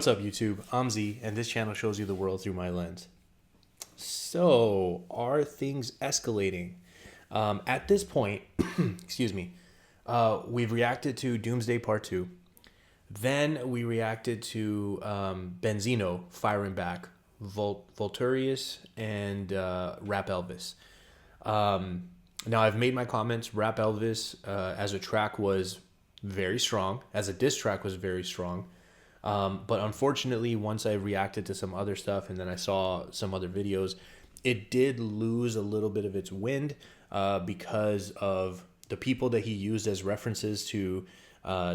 What's up, YouTube? I'm Z, and this channel shows you the world through my lens. So, are things escalating? At this point, excuse me, we've reacted to Doomsday Part 2. Then we reacted to Benzino firing back, Volturius, and Rap Elvis. Now, I've made my comments. Rap Elvis as a track was very strong. As a diss track was very strong. But unfortunately, once I reacted to some other stuff and then I saw some other videos, it did lose a little bit of its wind because of the people that he used as references to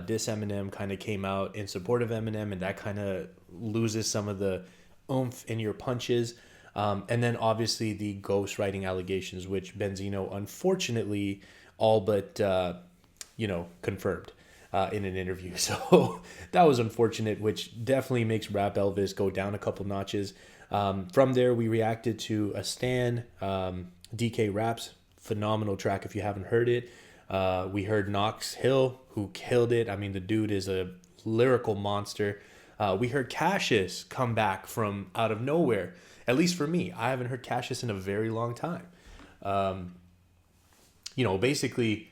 diss Eminem kind of came out in support of Eminem, and that kind of loses some of the oomph in your punches. And then obviously the ghostwriting allegations, which Benzino unfortunately all but, confirmed in an interview. So that was unfortunate, which definitely makes Rap Elvis go down a couple notches. From there, we reacted to a Stan, DK Raps, phenomenal track if you haven't heard it. We heard Knox Hill, who killed it. I mean, the dude is a lyrical monster. We heard CASHIS come back from out of nowhere. At least for me, I haven't heard CASHIS in a very long time. Basically,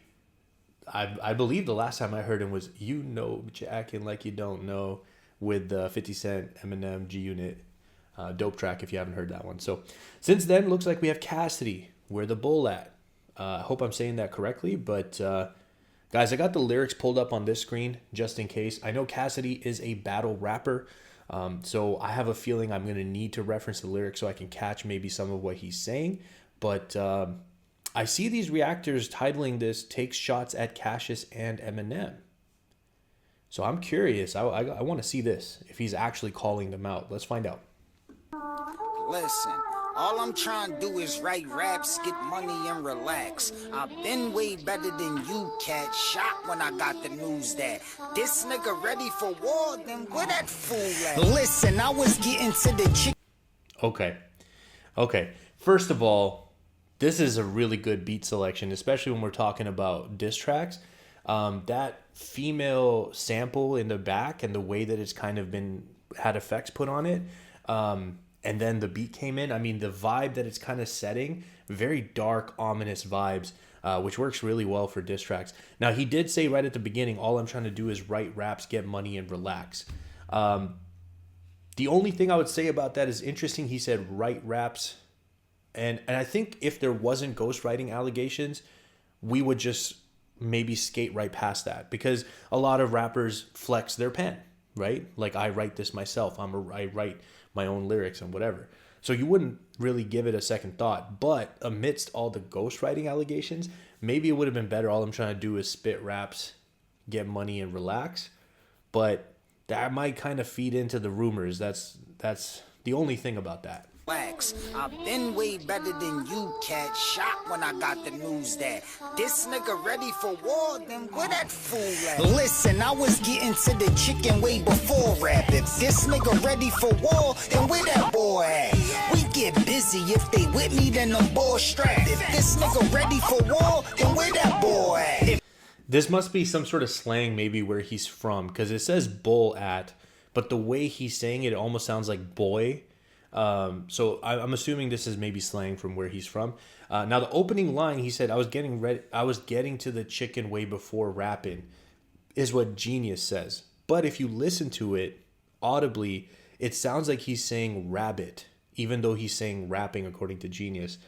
I believe the last time I heard him was but you're acting like you don't know, with 50 Cent, Eminem, G Unit. Dope track if you haven't heard that one. So since then, looks like we have Cassidy, Where the Bull At. I hope I'm saying that correctly, but guys, I got the lyrics pulled up on this screen just in case. I know Cassidy is a battle rapper, so I have a feeling I'm going to need to reference the lyrics so I can catch maybe some of what he's saying. But I see these reactors titling this "Takes Shots at Cassius and Eminem." So I'm curious. I want to see this, if he's actually calling them out. Let's find out. Listen, all I'm trying to do is write raps, get money, and relax. I've been way better than you, cat. Shot when I got the news that this nigga ready for war, then where that fool at? Listen, I was getting to the chick. Okay. First of all, this is a really good beat selection, especially when we're talking about diss tracks. That female sample in the back and the way that it's kind of had effects put on it. And then the beat came in. I mean, the vibe that it's kind of setting, very dark, ominous vibes, which works really well for diss tracks. Now, he did say right at the beginning, all I'm trying to do is write raps, get money, and relax. The only thing I would say about that is interesting. He said write raps. And I think if there wasn't ghostwriting allegations, we would just maybe skate right past that. Because a lot of rappers flex their pen, right? Like, I write this myself. I write my own lyrics and whatever. So you wouldn't really give it a second thought. But amidst all the ghostwriting allegations, maybe it would have been better. All I'm trying to do is spit raps, get money, and relax. But that might kind of feed into the rumors. That's the only thing about that. I've been way better than you, cat. Shot when I got the news that this nigga ready for war, then where that fool at? Listen, I was getting to the chicken way before rap. If this nigga ready for war, then where that boy at? We get busy. If they with me, then I'm ball strapped. If this nigga ready for war, then where that boy at? This must be some sort of slang, maybe where he's from, because it says bull at, but the way he's saying it almost sounds like boy. So I'm assuming this is maybe slang from where he's from. Now the opening line, he said, I was getting to the chicken way before rapping, is what Genius says. But if you listen to it audibly, it sounds like he's saying rabbit, even though he's saying rapping according to Genius.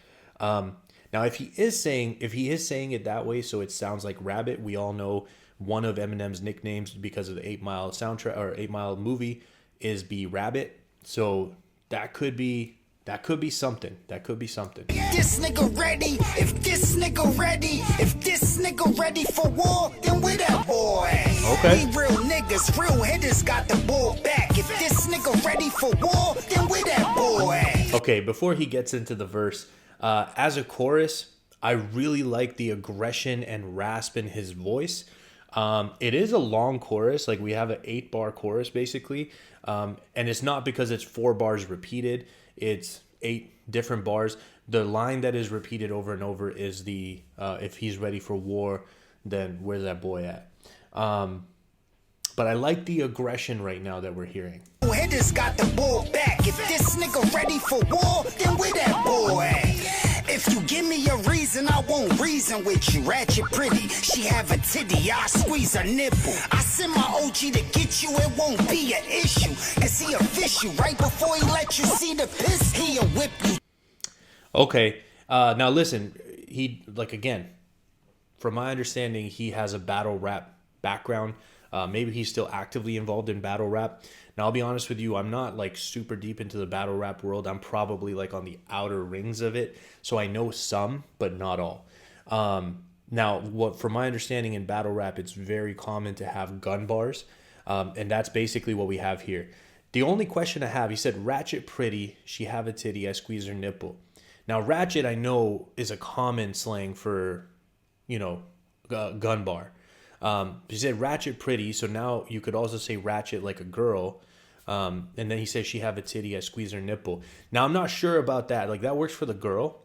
Now if he is saying it that way, so it sounds like rabbit, we all know one of Eminem's nicknames because of the 8 Mile soundtrack or 8 Mile movie is B Rabbit. So that could be something. This nigga ready. If this nigga ready for war, then where that boy at? Okay. We real niggas, real hitters got the bull back. If this nigga ready for war, then where that boy at? Okay, before he gets into the verse, as a chorus, I really like the aggression and rasp in his voice. It is a long chorus, like we have an 8-bar chorus basically, and it's not because it's 4 bars repeated, it's 8 different bars. The line that is repeated over and over is if he's ready for war, then where's that boy at? But I like the aggression right now that we're hearing. Hitters got the ball back. If this nigga ready for war, then where that boy at? If you give me a reason, I won't reason with you. Ratchet pretty, she have a titty, I squeeze her nipple. I send my OG to get you, it won't be an issue. Cause he a fish you right before he let you see the piss, he'll whip you. Okay, now listen, he, like, again, from my understanding, he has a battle rap background. Maybe he's still actively involved in battle rap. Now, I'll be honest with you, I'm not like super deep into the battle rap world. I'm probably like on the outer rings of it. So I know some, but not all. Now, what from my understanding in battle rap, it's very common to have gun bars. And that's basically what we have here. The only question I have, he said, ratchet pretty, she have a titty, I squeeze her nipple. Now, ratchet, I know, is a common slang for, you know, gun bar. He said ratchet pretty, so now you could also say ratchet like a girl. And then he says she have a titty, I squeeze her nipple. Now, I'm not sure about that. Like, that works for the girl,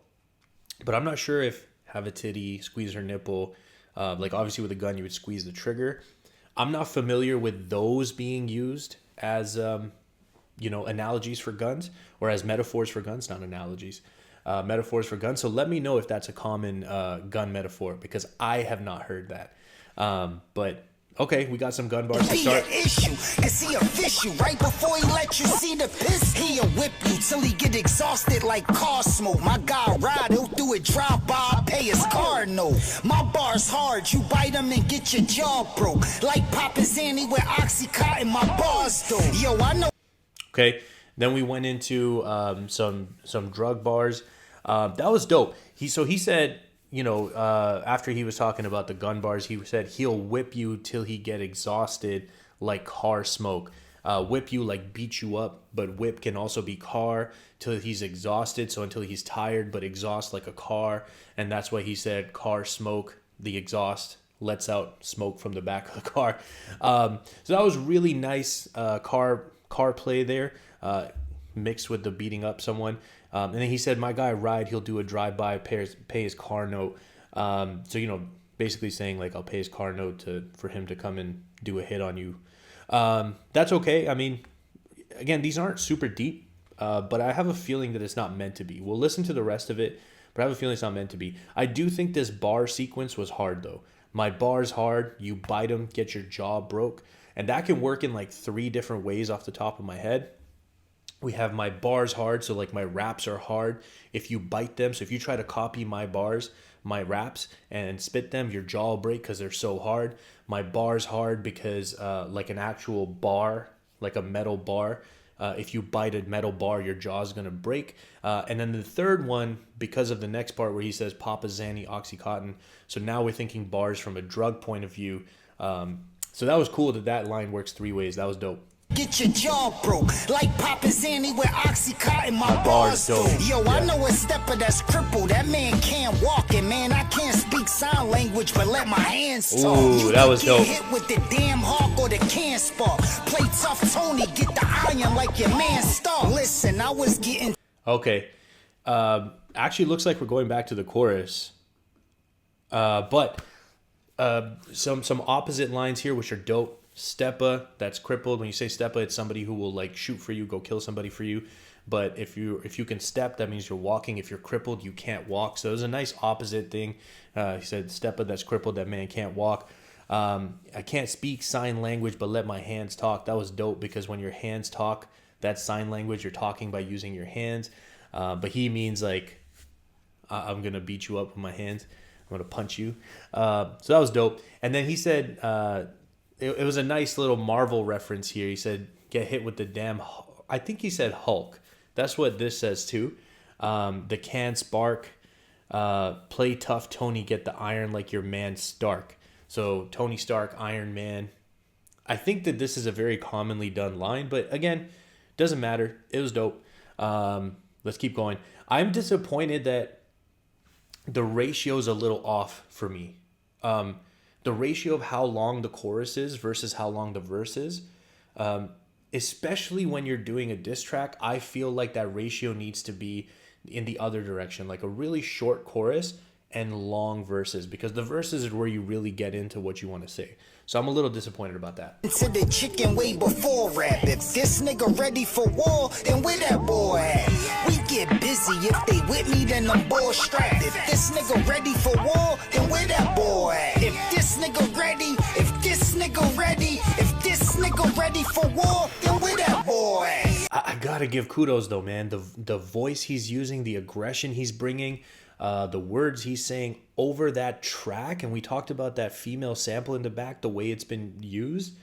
but I'm not sure if have a titty, squeeze her nipple. Like, obviously with a gun, you would squeeze the trigger. I'm not familiar with those being used as, you know, analogies for guns, or as metaphors for guns, not analogies. Metaphors for guns. So let me know if that's a common gun metaphor, because I have not heard that. But okay, we got some gun bars to start. Issue, cause he a fish you right before he let you see the piss. He'll whip you till he get exhausted like car smoke. My guy ride, he'll do a drive by, pay his car note. My bar's hard, you bite him and get your jaw broke. Like Papa Zanny with Oxycontin, my bar's dope. Yo, I know. Okay, then we went into some drug bars. That was dope. He said, you know, after he was talking about the gun bars, he said he'll whip you till he get exhausted like car smoke. Whip you like beat you up, but whip can also be car till he's exhausted. So until he's tired, but exhaust like a car. And that's why he said car smoke, the exhaust lets out smoke from the back of the car. So that was really nice car play there, mixed with the beating up someone. And then he said, my guy ride, he'll do a drive-by, pay his car note. So, you know, basically saying like, I'll pay his car note for him to come and do a hit on you. That's okay. I mean, again, these aren't super deep, but I have a feeling that it's not meant to be. We'll listen to the rest of it, but I have a feeling it's not meant to be. I do think this bar sequence was hard though. My bar's hard, you bite him, get your jaw broke. And that can work in like 3 different ways off the top of my head. We have my bars hard, so like my raps are hard. If you bite them, so if you try to copy my bars, my raps, and spit them, your jaw will break because they're so hard. My bar's hard because like an actual bar, like a metal bar, if you bite a metal bar, your jaw's going to break. And then the third one, because of the next part where he says Papa Zanny, Oxycontin. So now we're thinking bars from a drug point of view. So that was cool that line works 3 ways. That was dope. Get your jaw broke like Papa Zanny with Oxycontin, my bar's dope. Yo, I know a stepper that's crippled. That man can't walk, and man, I can't speak sign language, but let my hands talk. Ooh, that was dope. Hit with the damn hawk or the can spark. Play tough, Tony, get the iron like your man Stark. Listen, I was getting. Okay, actually, looks like we're going back to the chorus, but some opposite lines here, which are dope. Steppa, that's crippled. When you say steppa, it's somebody who will like shoot for you, go kill somebody for you. But if you can step, that means you're walking. If you're crippled, you can't walk. So there's a nice opposite thing. He said, steppa, that's crippled, that man can't walk. I can't speak sign language, but let my hands talk. That was dope because when your hands talk, that's sign language. You're talking by using your hands. But he means like, I'm going to beat you up with my hands. I'm going to punch you. So that was dope. And then he said, it was a nice little Marvel reference here. He said, get hit with the damn, I think he said Hulk. That's what this says too. The can spark, play tough, Tony, get the iron like your man Stark. So Tony Stark, Iron Man. I think that this is a very commonly done line, but again, doesn't matter. It was dope. Let's keep going. I'm disappointed that the ratio is a little off for me. The ratio of how long the chorus is versus how long the verse is, especially when you're doing a diss track, I feel like that ratio needs to be in the other direction. Like a really short chorus and long verses, because the verses is where you really get into what you want to say. So I'm a little disappointed about that. To the chicken way before rap. If this nigga ready for war, then where that boy at? We get busy. If they with me, then I'm bull strapped. If this nigga ready for war, then where that boy at? If this nigga ready, if this nigga ready, if this nigga ready for war, then where that boy at? I gotta give kudos though, man. The voice he's using, the aggression he's bringing, the words he's saying over that track, and we talked about that female sample in the back, the way it's been used.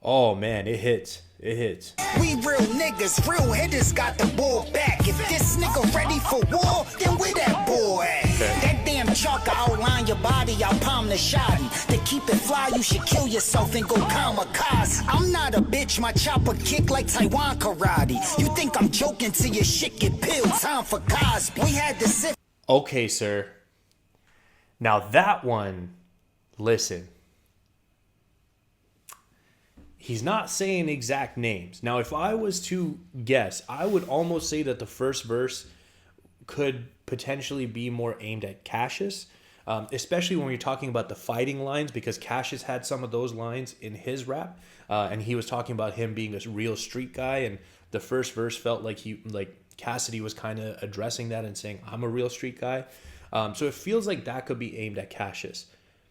Oh man, it hits. It hits. We real niggas, real hitters got the ball back. If this nigga ready for war, then where that boy at? That damn chalk outline your body, I'll palm the shotty. To keep it fly, you should kill yourself and go kamikaze. I'm not a bitch, my chopper kick like Taiwan karate. You think I'm joking till your shit get peeled, time for Cosby. We had to sit. Okay, sir. Now that one, listen. He's not saying exact names. Now, if I was to guess, I would almost say that the first verse could potentially be more aimed at CASHIS, especially when you're talking about the fighting lines, because CASHIS had some of those lines in his rap, and he was talking about him being a real street guy, and the first verse felt like Cassidy was kind of addressing that and saying, I'm a real street guy. So it feels like that could be aimed at CASHIS.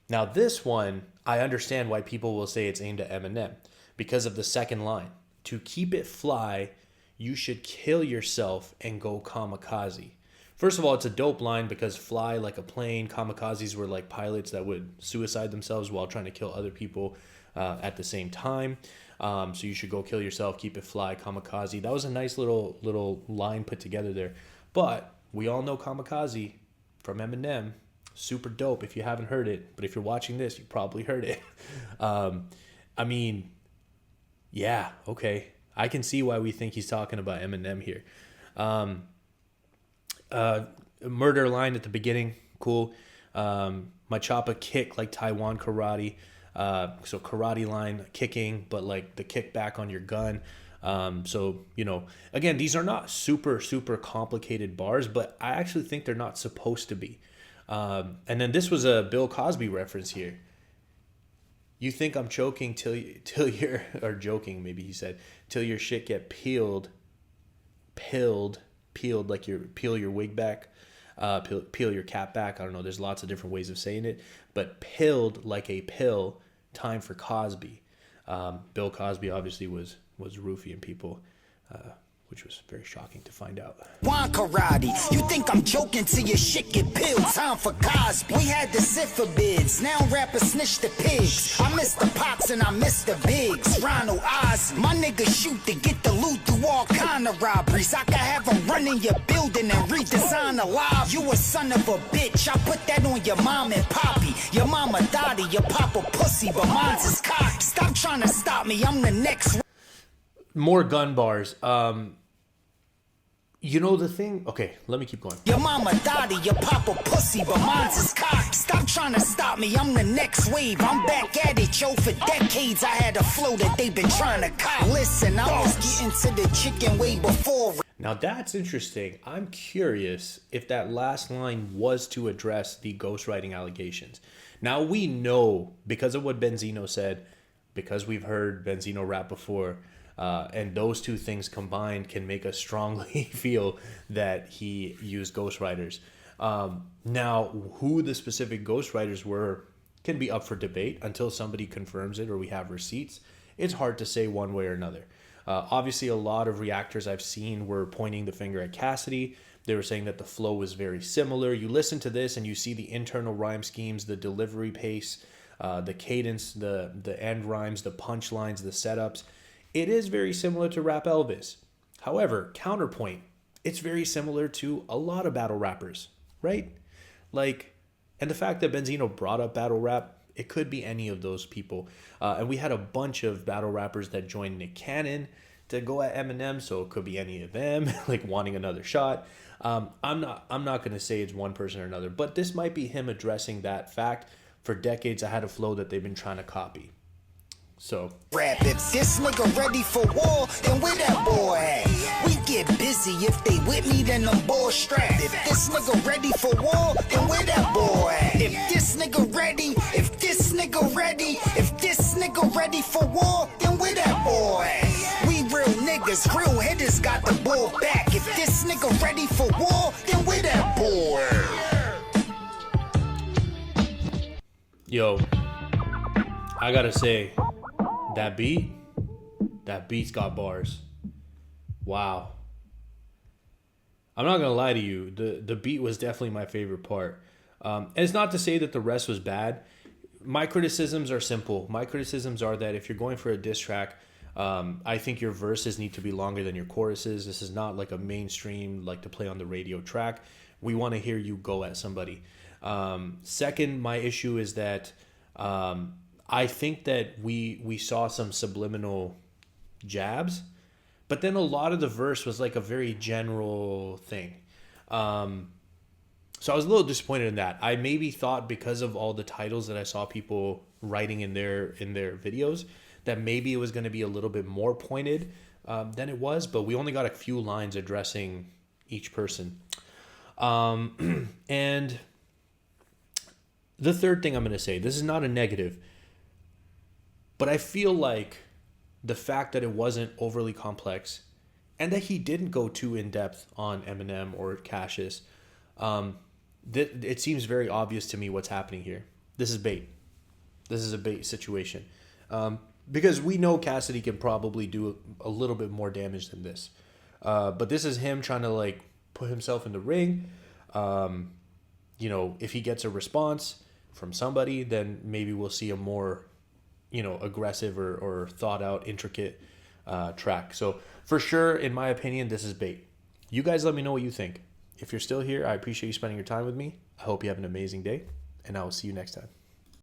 Now, this one, I understand why people will say it's aimed at EMINEM, because of the second line. To keep it fly, you should kill yourself and go kamikaze. First of all, it's a dope line because fly like a plane, kamikazes were like pilots that would suicide themselves while trying to kill other people at the same time. So you should go kill yourself, keep it fly, kamikaze. That was a nice little line put together there. But we all know kamikaze from EMINEM. Super dope if you haven't heard it. But if you're watching this, you probably heard it. I mean, yeah, okay. I can see why we think he's talking about EMINEM here. Murder line at the beginning, cool. Machapa kick like Taiwan karate. So karate line, kicking, but like the kick back on your gun. So, you know, again, these are not super complicated bars, but I actually think they're not supposed to be. And then this was a Bill Cosby reference here. You think I'm choking till you're, or joking, maybe he said, till your shit get peeled, like peel your wig back, peel your cap back. I don't know. There's lots of different ways of saying it, but pilled like a pill, time for Cosby. Bill Cosby obviously was roofing people, which was very shocking to find out. Juan karate, you think I'm joking till your shit get peeled, time for Cosby. We had to sit for bids, now rappers snitch the pigs. I miss the pops and I miss the bigs. Ronald Oz, my niggas shoot to get the loot through all kind of robberies. I could have them run in your building and redesign a lobby. You a son of a bitch, I put that on your mom and poppy. Your mama daddy, your papa pussy, but mine's is cock. Stop trying to stop me, I'm the next. More gun bars. You know the thing? Okay, let me keep going. Your mama daddy, your papa pussy, but mine's is cock. Stop trying to stop me, I'm the next wave. I'm back at it, yo, for decades I had a flow that they been trying to cop. Listen, I was getting to the chicken way before. Now that's interesting. I'm curious if that last line was to address the ghostwriting allegations. Now we know, because of what Benzino said, because we've heard Benzino rap before, and those two things combined can make us strongly feel that he used ghostwriters. Now, who the specific ghostwriters were can be up for debate until somebody confirms it or we have receipts. It's hard to say one way or another. Obviously, a lot of reactors I've seen were pointing the finger at Cassidy. They were saying that the flow was very similar. You listen to this and you see the internal rhyme schemes, the delivery pace, the cadence, the end rhymes, the punchlines, the setups. It is very similar to Rap Elvis. However, counterpoint, it's very similar to a lot of battle rappers, right? Like, and the fact that Benzino brought up battle rap, it could be any of those people. And we had a bunch of battle rappers that joined Nick Cannon to go at EMINEM, so it could be any of them, like wanting another shot. I'm not going to say it's one person or another, but this might be him addressing that fact. For decades, I had a flow that they've been trying to copy. So rap, if this nigga ready for war, then where that boy at? We get busy, if they with me, then I'm bull strapped. If this nigga ready for war, then where that boy ready for war, then where that boy at? We real niggas, real hitters got the bull back. If this nigga ready for war, then where that boy at? Yo, I gotta say, that beat's got bars. Wow. I'm not gonna lie to you. The beat was definitely my favorite part. And it's not to say that the rest was bad. My criticisms are simple. My criticisms are that if you're going for a diss track, I think your verses need to be longer than your choruses. This is not like a mainstream, like to play on the radio track. We want to hear you go at somebody. Second, my issue is that I think that we saw some subliminal jabs, but then a lot of the verse was like a very general thing. So I was a little disappointed in that. I maybe thought because of all the titles that I saw people writing in their videos that maybe it was going to be a little bit more pointed than it was, but we only got a few lines addressing each person. And the third thing I'm going to say, this is not a negative, but I feel like the fact that it wasn't overly complex and that he didn't go too in depth on EMINEM or CASHIS, it seems very obvious to me what's happening here. This is bait. This is a bait situation. Because we know Cassidy can probably do a little bit more damage than this. But this is him trying to like put himself in the ring. If he gets a response from somebody, then maybe we'll see a more, aggressive or thought out, intricate track. So for sure, in my opinion, this is bait. You guys let me know what you think. If you're still here, I appreciate you spending your time with me. I hope you have an amazing day, and I will see you next time.